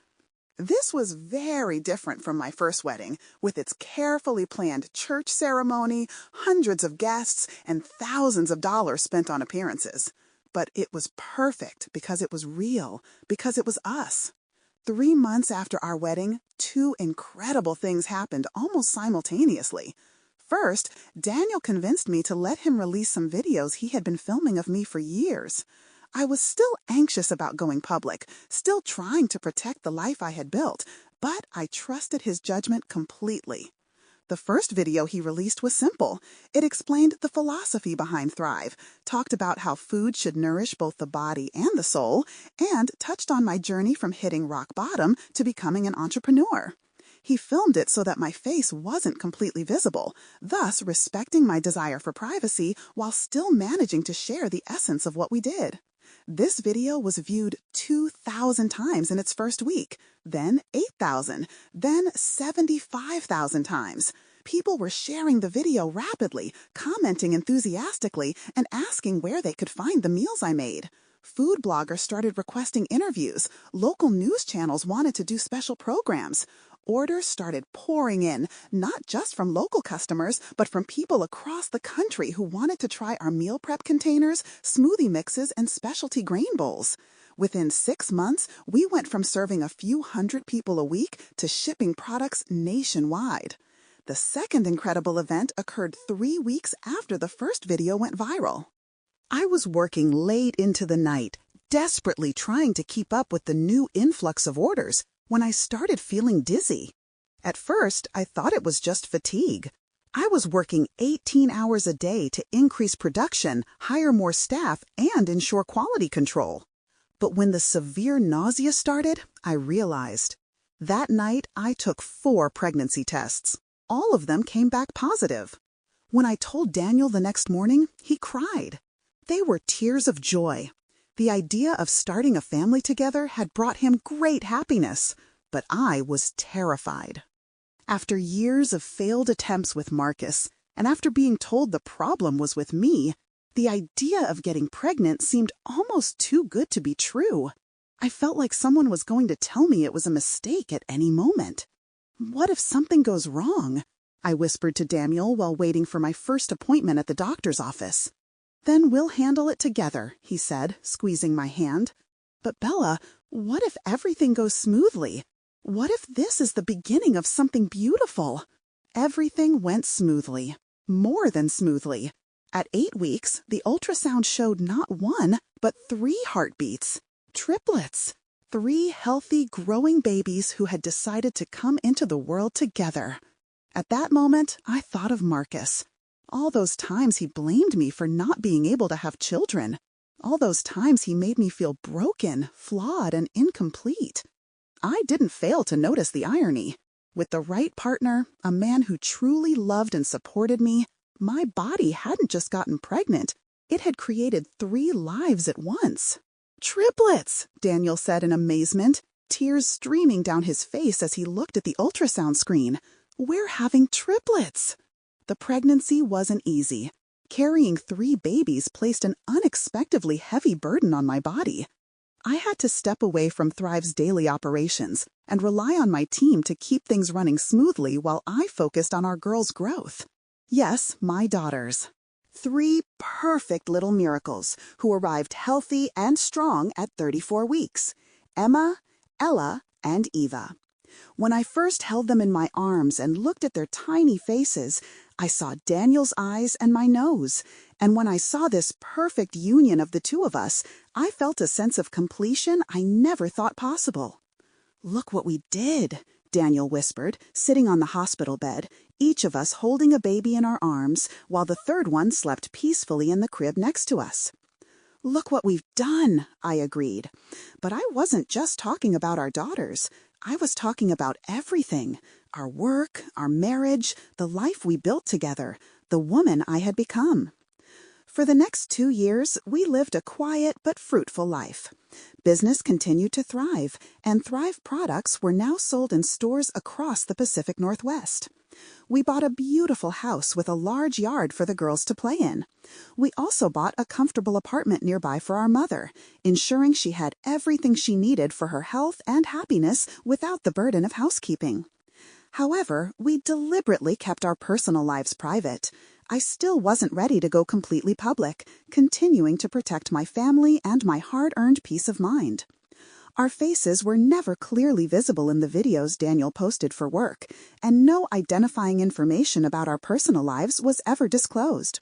This was very different from my first wedding, with its carefully planned church ceremony, hundreds of guests, and thousands of dollars spent on appearances. But it was perfect because it was real, because it was us. 3 months after our wedding, 2 incredible things happened almost simultaneously. First, Daniel convinced me to let him release some videos he had been filming of me for years. I was still anxious about going public, still trying to protect the life I had built, but I trusted his judgment completely. The first video he released was simple. It explained the philosophy behind Thrive, talked about how food should nourish both the body and the soul, and touched on my journey from hitting rock bottom to becoming an entrepreneur. He filmed it so that my face wasn't completely visible, thus respecting my desire for privacy while still managing to share the essence of what we did. This video was viewed 2,000 times in its first week, then 8,000, then 75,000 times. People were sharing the video rapidly, commenting enthusiastically, and asking where they could find the meals I made. Food bloggers started requesting interviews. Local news channels wanted to do special programs. Orders started pouring in, not just from local customers, but from people across the country who wanted to try our meal prep containers, smoothie mixes, and specialty grain bowls. Within 6 months, we went from serving a few hundred people a week to shipping products nationwide. The second incredible event occurred 3 weeks after the first video went viral. I was working late into the night, desperately trying to keep up with the new influx of orders, when I started feeling dizzy. At first, I thought it was just fatigue. I was working 18 hours a day to increase production, hire more staff, and ensure quality control. But when the severe nausea started, I realized. That night, I took 4 pregnancy tests. All of them came back positive. When I told Daniel the next morning, he cried. They were tears of joy. The idea of starting a family together had brought him great happiness, but I was terrified. After years of failed attempts with Marcus, and after being told the problem was with me, the idea of getting pregnant seemed almost too good to be true. I felt like someone was going to tell me it was a mistake at any moment. What if something goes wrong? I whispered to Daniel while waiting for my first appointment at the doctor's office. Then we'll handle it together, he said, squeezing my hand. But Bella, what if everything goes smoothly? What if this is the beginning of something beautiful? Everything went smoothly. More than smoothly. At 8 weeks, the ultrasound showed not 1, but 3 heartbeats. Triplets. 3 healthy, growing babies who had decided to come into the world together. At that moment, I thought of Marcus. All those times he blamed me for not being able to have children. All those times he made me feel broken, flawed, and incomplete. I didn't fail to notice the irony. With the right partner, a man who truly loved and supported me, my body hadn't just gotten pregnant. It had created 3 lives at once. Triplets, Daniel said in amazement, tears streaming down his face as he looked at the ultrasound screen. We're having triplets. The pregnancy wasn't easy. Carrying 3 babies placed an unexpectedly heavy burden on my body. I had to step away from Thrive's daily operations and rely on my team to keep things running smoothly while I focused on our girls' growth. Yes, my daughters. 3 perfect little miracles who arrived healthy and strong at 34 weeks. Emma, Ella, and Eva. When I first held them in my arms and looked at their tiny faces, I saw Daniel's eyes and my nose. And when I saw this perfect union of the 2 of us, I felt a sense of completion I never thought possible. Look what we did, Daniel whispered, sitting on the hospital bed, each of us holding a baby in our arms, while the 3rd one slept peacefully in the crib next to us. Look what we've done, I agreed. But I wasn't just talking about our daughters. I was talking about everything. Our work, our marriage, the life we built together, the woman I had become. For the next 2 years, we lived a quiet but fruitful life. Business continued to thrive, and Thrive products were now sold in stores across the Pacific Northwest. We bought a beautiful house with a large yard for the girls to play in. We also bought a comfortable apartment nearby for our mother, ensuring she had everything she needed for her health and happiness without the burden of housekeeping. However, we deliberately kept our personal lives private. I still wasn't ready to go completely public, continuing to protect my family and my hard-earned peace of mind. Our faces were never clearly visible in the videos Daniel posted for work, and no identifying information about our personal lives was ever disclosed.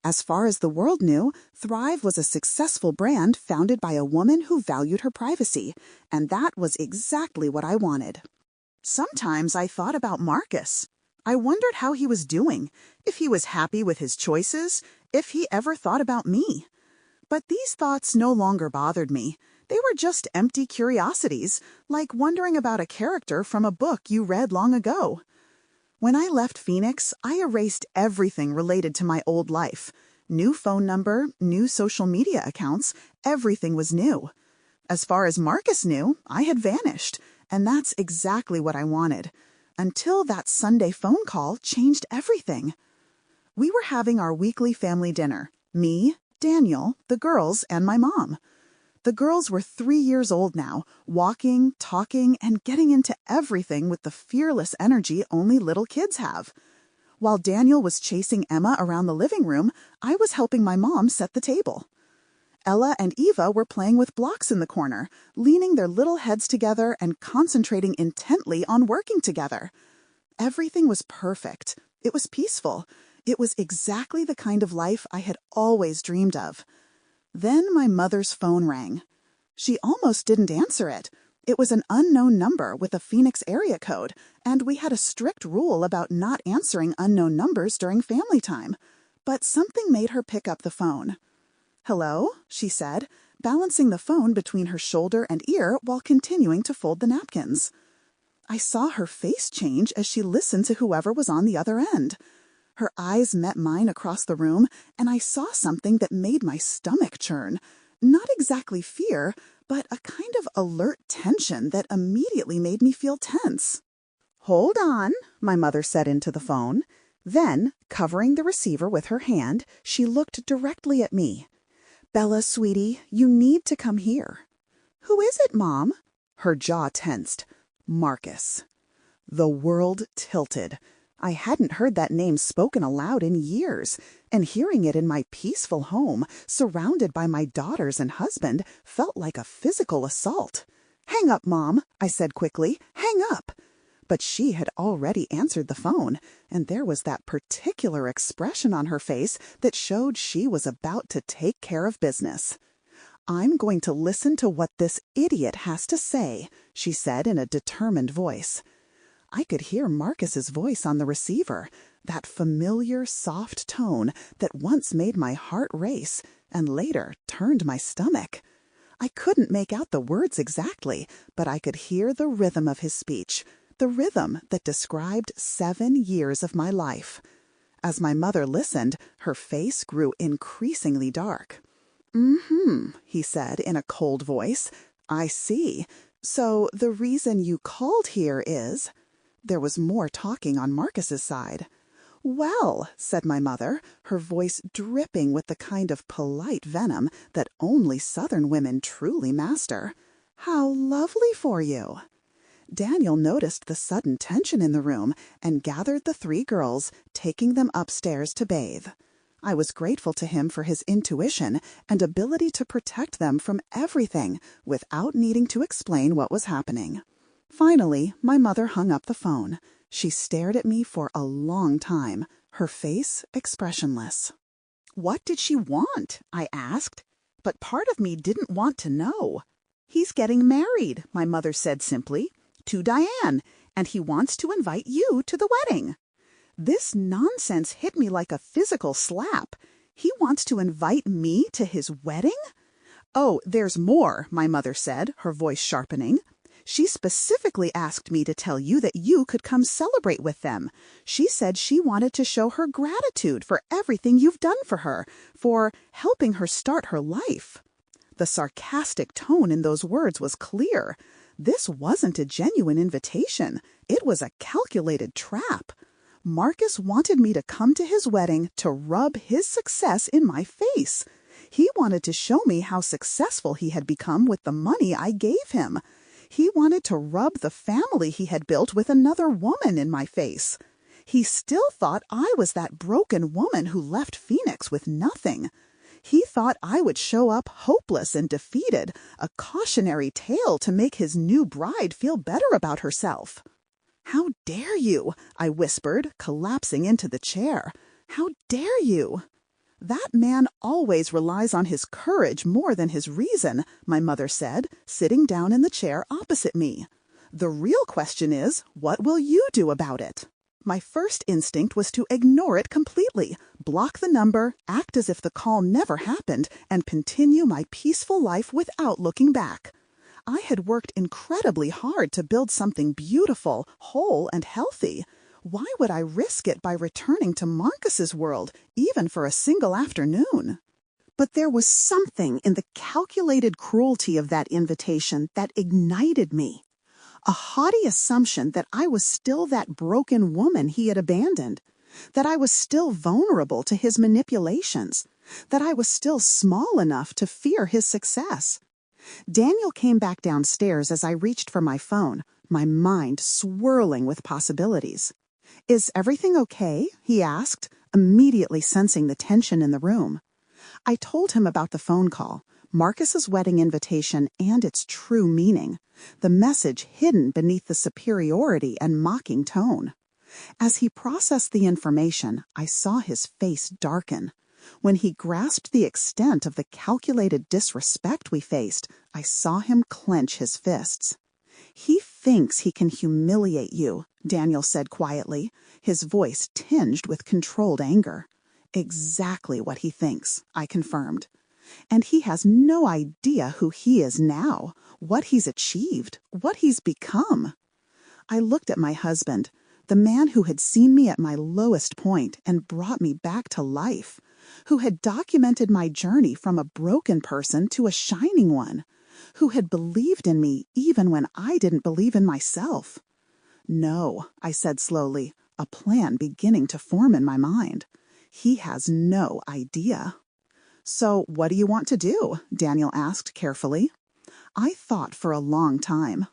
As far as the world knew, Thrive was a successful brand founded by a woman who valued her privacy, and that was exactly what I wanted. Sometimes I thought about Marcus. I wondered how he was doing, if he was happy with his choices, if he ever thought about me. But these thoughts no longer bothered me. They were just empty curiosities, like wondering about a character from a book you read long ago. When I left Phoenix, I erased everything related to my old life. New phone number, new social media accounts, everything was new. As far as Marcus knew, I had vanished, and that's exactly what I wanted. Until that Sunday phone call changed everything. We were having our weekly family dinner. Me, Daniel, the girls, and my mom. The girls were 3 years old now, walking, talking, and getting into everything with the fearless energy only little kids have. While Daniel was chasing Emma around the living room, I was helping my mom set the table. Ella and Eva were playing with blocks in the corner, leaning their little heads together and concentrating intently on working together. Everything was perfect. It was peaceful. It was exactly the kind of life I had always dreamed of. Then my mother's phone rang. She almost didn't answer it. It was an unknown number with a Phoenix area code, and we had a strict rule about not answering unknown numbers during family time. But something made her pick up the phone. "Hello?" she said, balancing the phone between her shoulder and ear while continuing to fold the napkins. I saw her face change as she listened to whoever was on the other end. Her eyes met mine across the room, and I saw something that made my stomach churn. Not exactly fear, but a kind of alert tension that immediately made me feel tense. "Hold on," my mother said into the phone. Then, covering the receiver with her hand, she looked directly at me. "Bella, sweetie, you need to come here." "Who is it, Mom?" Her jaw tensed. "Marcus." The world tilted. I hadn't heard that name spoken aloud in years, and hearing it in my peaceful home, surrounded by my daughters and husband, felt like a physical assault. "Hang up, Mom," I said quickly. "Hang up." But she had already answered the phone, and there was that particular expression on her face that showed she was about to take care of business. "I'm going to listen to what this idiot has to say," she said in a determined voice. I could hear Marcus's voice on the receiver, that familiar, soft tone that once made my heart race and later turned my stomach. I couldn't make out the words exactly, but I could hear the rhythm of his speech, the rhythm that described 7 years of my life. As my mother listened, her face grew increasingly dark. He said in a cold voice. "I see. So the reason you called here is—" There was more talking on Marcus's side. "Well," said my mother, her voice dripping with the kind of polite venom that only Southern women truly master, "how lovely for you." Daniel noticed the sudden tension in the room and gathered the 3 girls, taking them upstairs to bathe. I was grateful to him for his intuition and ability to protect them from everything without needing to explain what was happening. Finally, my mother hung up the phone. She stared at me for a long time, her face expressionless. "What did she want?" I asked. But part of me didn't want to know. "He's getting married," my mother said simply, "to Diane, and he wants to invite you to the wedding." This nonsense hit me like a physical slap. He wants to invite me to his wedding? "Oh, there's more," my mother said, her voice sharpening. "She specifically asked me to tell you that you could come celebrate with them. She said she wanted to show her gratitude for everything you've done for her, for helping her start her life." The sarcastic tone in those words was clear. This wasn't a genuine invitation. It was a calculated trap. Marcus wanted me to come to his wedding to rub his success in my face. He wanted to show me how successful he had become with the money I gave him. He wanted to rub the family he had built with another woman in my face. He still thought I was that broken woman who left Phoenix with nothing. He thought I would show up hopeless and defeated, a cautionary tale to make his new bride feel better about herself. "How dare you?" I whispered, collapsing into the chair. "How dare you?" "That man always relies on his courage more than his reason," my mother said, sitting down in the chair opposite me. "The real question is, what will you do about it?" My first instinct was to ignore it completely, block the number, act as if the call never happened, and continue my peaceful life without looking back. I had worked incredibly hard to build something beautiful, whole, and healthy. Why would I risk it by returning to Marcus's world, even for a single afternoon? But there was something in the calculated cruelty of that invitation that ignited me. A haughty assumption that I was still that broken woman he had abandoned, that I was still vulnerable to his manipulations, that I was still small enough to fear his success. Daniel came back downstairs as I reached for my phone, my mind swirling with possibilities. "Is everything okay?" he asked, immediately sensing the tension in the room. I told him about the phone call, Marcus's wedding invitation, and its true meaning, the message hidden beneath the superiority and mocking tone. As he processed the information, I saw his face darken. When he grasped the extent of the calculated disrespect we faced, I saw him clench his fists. "He thinks he can humiliate you," Daniel said quietly, his voice tinged with controlled anger. "Exactly what he thinks," I confirmed. "And he has no idea who he is now, what he's achieved, what he's become." I looked at my husband, the man who had seen me at my lowest point and brought me back to life, who had documented my journey from a broken person to a shining one, who had believed in me even when I didn't believe in myself. "No," I said slowly, a plan beginning to form in my mind. "He has no idea." "So what do you want to do?" Daniel asked carefully. I thought for a long time.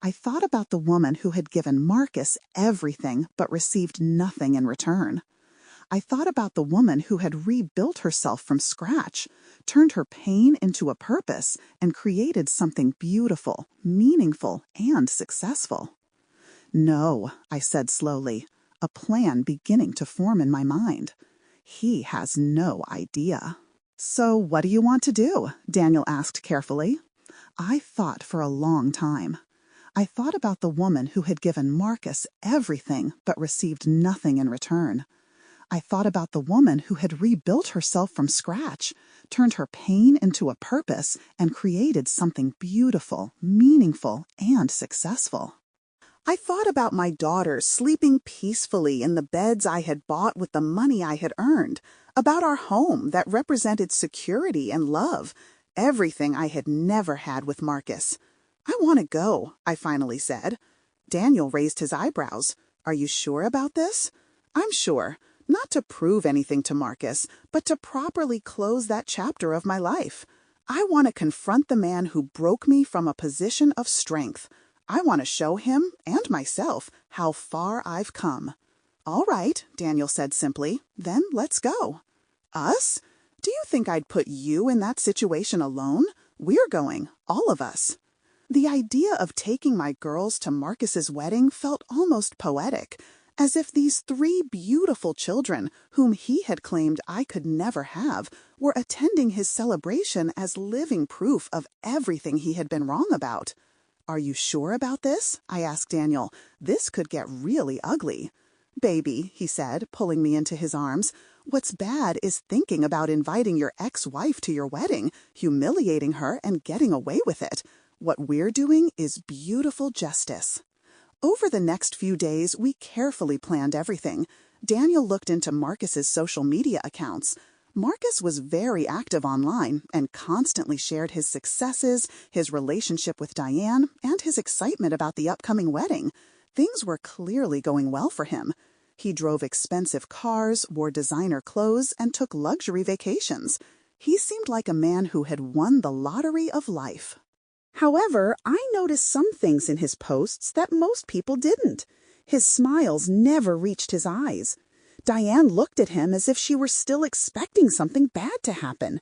I thought about the woman who had given Marcus everything but received nothing in return. I thought about the woman who had rebuilt herself from scratch, turned her pain into a purpose, and created something beautiful, meaningful, and successful. No, I said slowly, a plan beginning to form in my mind. He has no idea. So what do you want to do? Daniel asked carefully. I thought for a long time. I thought about the woman who had given Marcus everything but received nothing in return. I thought about the woman who had rebuilt herself from scratch, turned her pain into a purpose, and created something beautiful, meaningful, and successful. I thought about my daughters sleeping peacefully in the beds I had bought with the money I had earned, about our home that represented security and love, everything I had never had with Marcus. I want to go, I finally said. Daniel raised his eyebrows. Are you sure about this? I'm sure. Not to prove anything to Marcus, but to properly close that chapter of my life. I want to confront the man who broke me from a position of strength. I want to show him, and myself, how far I've come. All right, Daniel said simply. Then let's go. Us? Do you think I'd put you in that situation alone? We're going, all of us. The idea of taking my girls to Marcus's wedding felt almost poetic, as if these three beautiful children, whom he had claimed I could never have, were attending his celebration as living proof of everything he had been wrong about. Are you sure about this? I asked Daniel. This could get really ugly. Baby, he said, pulling me into his arms, what's bad is thinking about inviting your ex-wife to your wedding, humiliating her, and getting away with it. What we're doing is beautiful justice. Over the next few days, we carefully planned everything. Daniel looked into Marcus's social media accounts. Marcus was very active online and constantly shared his successes, his relationship with Diane, and his excitement about the upcoming wedding. Things were clearly going well for him. He drove expensive cars, wore designer clothes, and took luxury vacations. He seemed like a man who had won the lottery of life. However, I noticed some things in his posts that most people didn't. His smiles never reached his eyes. Diane looked at him as if she were still expecting something bad to happen.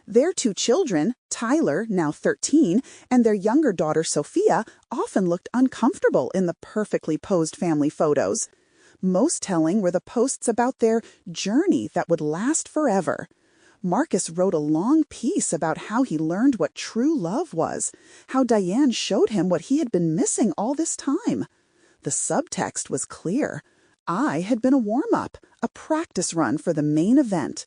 Their two children, Tyler, now 13, and their younger daughter, Sophia, often looked uncomfortable in the perfectly posed family photos. Most telling were the posts about their journey that would last forever. Marcus wrote a long piece about how he learned what true love was, how Diane showed him what he had been missing all this time. The subtext was clear. I had been a warm-up, a practice run for the main event.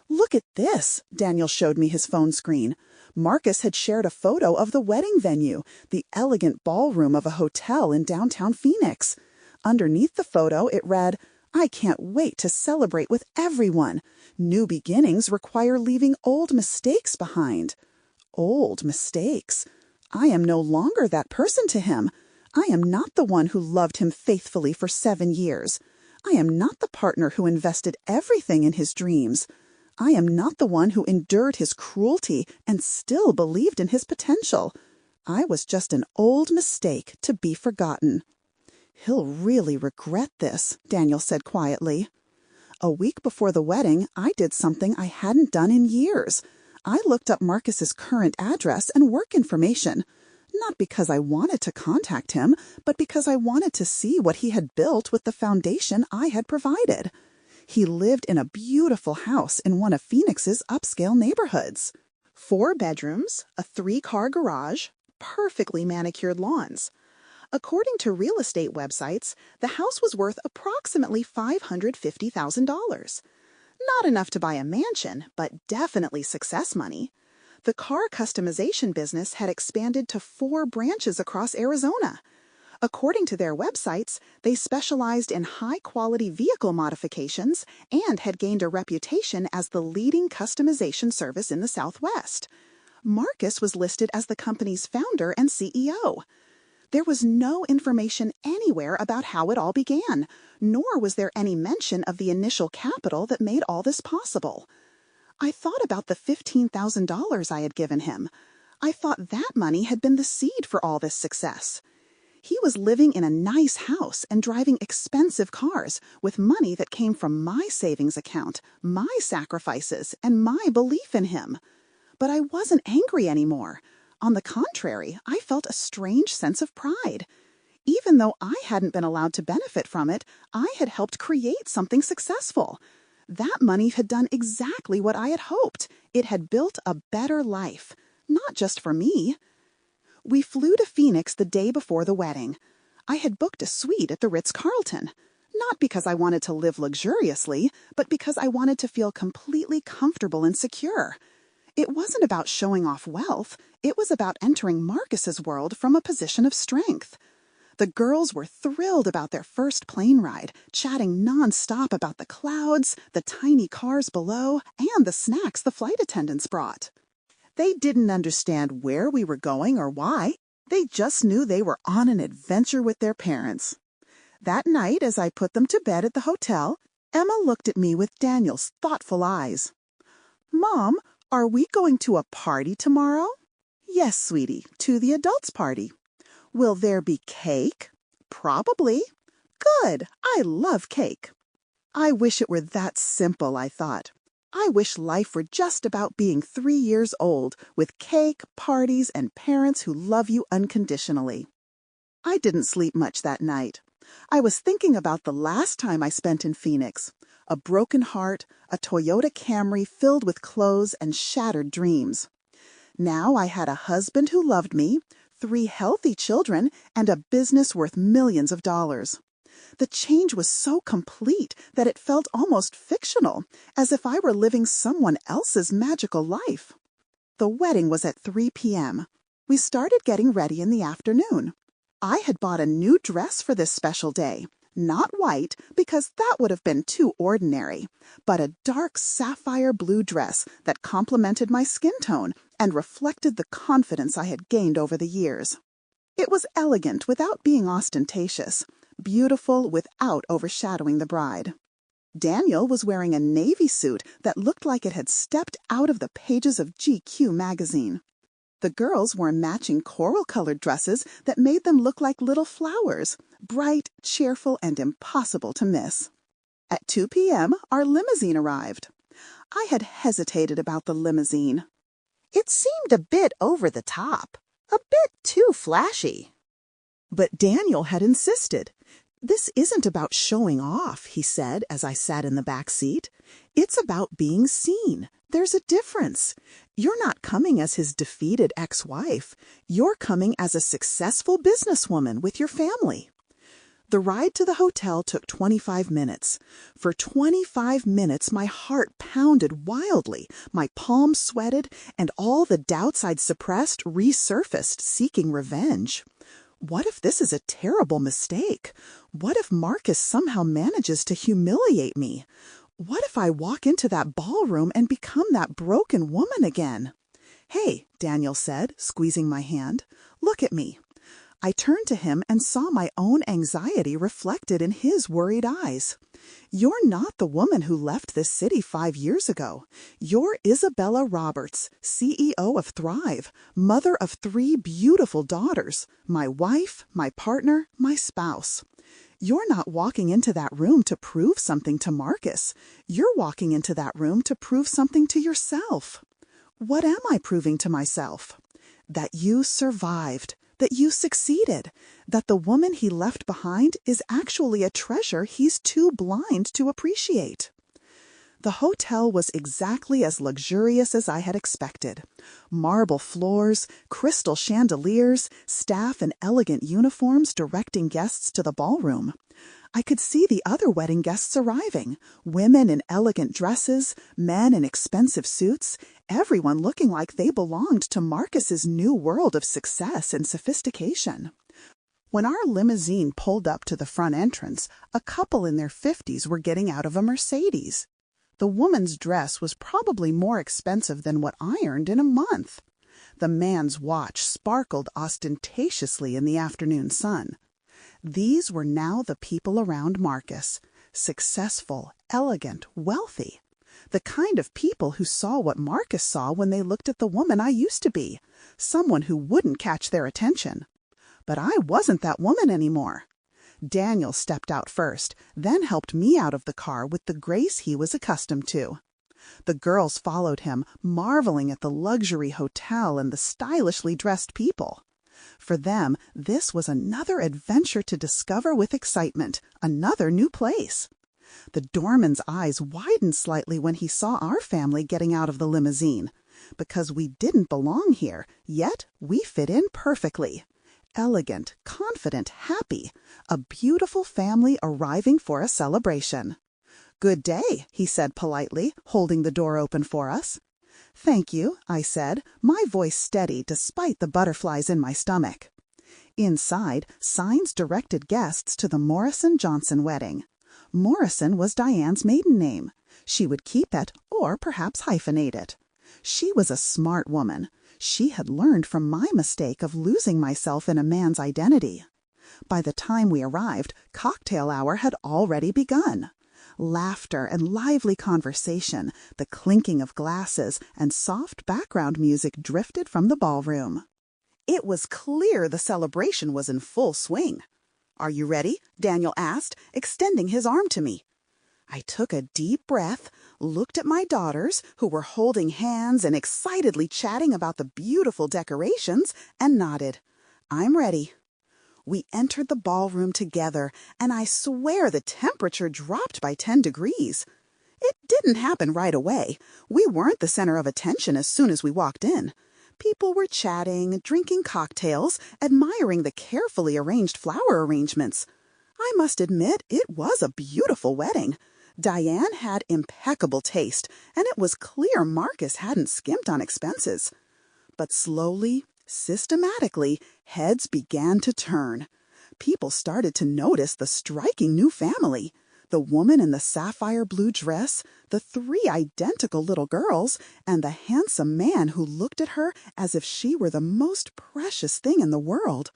Look at this, Daniel showed me his phone screen. Marcus had shared a photo of the wedding venue, the elegant ballroom of a hotel in downtown Phoenix. Underneath the photo, it read, I can't wait to celebrate with everyone. New beginnings require leaving old mistakes behind. Old mistakes. I am no longer that person to him. I am not the one who loved him faithfully for 7 years. I am not the partner who invested everything in his dreams. I am not the one who endured his cruelty and still believed in his potential. I was just an old mistake to be forgotten. He'll really regret this, Daniel said quietly. A week before the wedding, I did something I hadn't done in years. I looked up Marcus's current address and work information. Not because I wanted to contact him, but because I wanted to see what he had built with the foundation I had provided. He lived in a beautiful house in one of Phoenix's upscale neighborhoods. 4 bedrooms, a 3-car garage, perfectly manicured lawns. According to real estate websites, the house was worth approximately $550,000. Not enough to buy a mansion, but definitely success money. The car customization business had expanded to 4 branches across Arizona. According to their websites, they specialized in high-quality vehicle modifications and had gained a reputation as the leading customization service in the Southwest. Marcus was listed as the company's founder and CEO. There was no information anywhere about how it all began, nor was there any mention of the initial capital that made all this possible. I thought about the $15,000 I had given him. I thought that money had been the seed for all this success. He was living in a nice house and driving expensive cars with money that came from my savings account, my sacrifices, and my belief in him. But I wasn't angry anymore. On the contrary, I felt a strange sense of pride. Even though I hadn't been allowed to benefit from it, I had helped create something successful. That money had done exactly what I had hoped. It had built a better life, not just for me. We flew to Phoenix the day before the wedding. I had booked a suite at the Ritz-Carlton, not because I wanted to live luxuriously, but because I wanted to feel completely comfortable and secure. It wasn't about showing off wealth. It was about entering Marcus's world from a position of strength. The girls were thrilled about their first plane ride, chatting nonstop about the clouds, the tiny cars below, and the snacks the flight attendants brought. They didn't understand where we were going or why. They just knew they were on an adventure with their parents. That night, as I put them to bed at the hotel, Emma looked at me with Daniel's thoughtful eyes. "Mom, are we going to a party tomorrow?" "Yes, sweetie, to the adults' party." "Will there be cake?" "Probably." "Good. I love cake." I wish it were that simple, I thought. I wish life were just about being 3 years old, with cake, parties, and parents who love you unconditionally. I didn't sleep much that night. I was thinking about the last time I spent in Phoenix. A broken heart, a Toyota Camry filled with clothes and shattered dreams. Now I had a husband who loved me, 3 healthy children, and a business worth millions of dollars. The change was so complete that it felt almost fictional, as if I were living someone else's magical life. The wedding was at 3 p.m. We started getting ready in the afternoon. I had bought a new dress for this special day. Not white, because that would have been too ordinary, but a dark sapphire blue dress that complemented my skin tone and reflected the confidence I had gained over the years. It was elegant without being ostentatious, beautiful without overshadowing the bride. Daniel was wearing a navy suit that looked like it had stepped out of the pages of GQ magazine. The girls wore matching coral-colored dresses that made them look like little flowers, bright, cheerful, and impossible to miss. At 2 p.m., our limousine arrived. I had hesitated about the limousine. It seemed a bit over the top, a bit too flashy. But Daniel had insisted. "This isn't about showing off," he said as I sat in the back seat. "It's about being seen. There's a difference. You're not coming as his defeated ex-wife. You're coming as a successful businesswoman with your family." The ride to the hotel took 25 minutes. For 25 minutes, my heart pounded wildly, my palms sweated, and all the doubts I'd suppressed resurfaced, seeking revenge. What if this is a terrible mistake? What if Marcus somehow manages to humiliate me? What if I walk into that ballroom and become that broken woman again? "Hey," Daniel said, squeezing my hand. "Look at me." I turned to him and saw my own anxiety reflected in his worried eyes. "You're not the woman who left this city 5 years ago. You're Isabella Roberts, CEO of Thrive, mother of 3 beautiful daughters, my wife, my partner, my spouse. You're not walking into that room to prove something to Marcus. You're walking into that room to prove something to yourself." What am I proving to myself? That you survived, that you succeeded, that the woman he left behind is actually a treasure he's too blind to appreciate. The hotel was exactly as luxurious as I had expected. Marble floors, crystal chandeliers, staff in elegant uniforms directing guests to the ballroom. I could see the other wedding guests arriving, women in elegant dresses, men in expensive suits, everyone looking like they belonged to Marcus's new world of success and sophistication. When our limousine pulled up to the front entrance, a couple in their 50s were getting out of a Mercedes. The woman's dress was probably more expensive than what I earned in a month. The man's watch sparkled ostentatiously in the afternoon sun. These were now the people around Marcus, successful, elegant, wealthy. The kind of people who saw what Marcus saw when they looked at the woman I used to be, someone who wouldn't catch their attention. But I wasn't that woman anymore. Daniel stepped out first, then helped me out of the car with the grace he was accustomed to. The girls followed him, marveling at the luxury hotel and the stylishly dressed people. For them, this was another adventure to discover with excitement, another new place. The doorman's eyes widened slightly when he saw our family getting out of the limousine. Because we didn't belong here, yet we fit in perfectly. Elegant, confident, happy. A beautiful family arriving for a celebration. "Good day," he said politely, holding the door open for us. "Thank you," I said, my voice steady despite the butterflies in my stomach. Inside, signs directed guests to the Morrison-Johnson wedding. Morrison was Diane's maiden name. She would keep it, or perhaps hyphenate it. She was a smart woman. She had learned from my mistake of losing myself in a man's identity. By the time we arrived, cocktail hour had already begun. Laughter and lively conversation, the clinking of glasses, and soft background music drifted from the ballroom. It was clear the celebration was in full swing. "Are you ready?" Daniel asked, extending his arm to me. I took a deep breath, looked at my daughters, who were holding hands and excitedly chatting about the beautiful decorations, and nodded. "I'm ready." We entered the ballroom together, and I swear the temperature dropped by 10 degrees. It didn't happen right away. We weren't the center of attention as soon as we walked in. People were chatting, drinking cocktails, admiring the carefully arranged flower arrangements. I must admit, it was a beautiful wedding. Diane had impeccable taste, and it was clear Marcus hadn't skimped on expenses. But slowly, systematically, heads began to turn. People started to notice the striking new family. The woman in the sapphire blue dress, the 3 identical little girls, and the handsome man who looked at her as if she were the most precious thing in the world.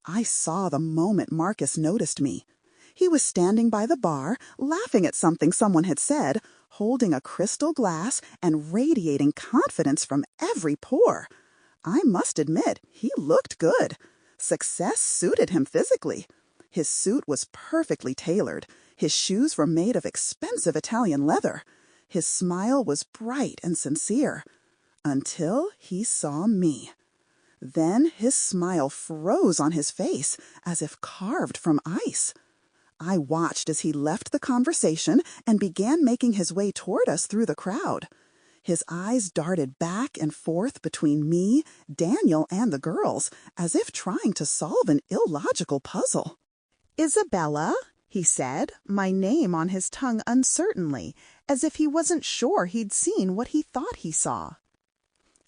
I saw the moment Marcus noticed me. He was standing by the bar, laughing at something someone had said, holding a crystal glass and radiating confidence from every pore. I must admit, he looked good. Success suited him physically. His suit was perfectly tailored. His shoes were made of expensive Italian leather. His smile was bright and sincere. Until he saw me. Then his smile froze on his face, as if carved from ice. I watched as he left the conversation and began making his way toward us through the crowd. His eyes darted back and forth between me, Daniel, and the girls, as if trying to solve an illogical puzzle. "Isabella," he said, my name on his tongue uncertainly, as if he wasn't sure he'd seen what he thought he saw.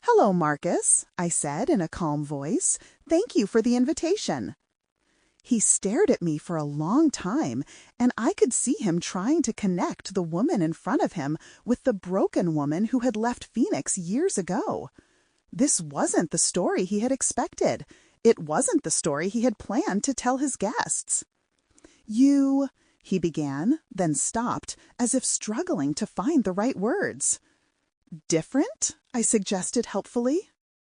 "Hello, Marcus," I said in a calm voice. "Thank you for the invitation." He stared at me for a long time, and I could see him trying to connect the woman in front of him with the broken woman who had left Phoenix years ago. This wasn't the story he had expected. It wasn't the story he had planned to tell his guests. "You," he began, then stopped, as if struggling to find the right words. "Different?" I suggested helpfully.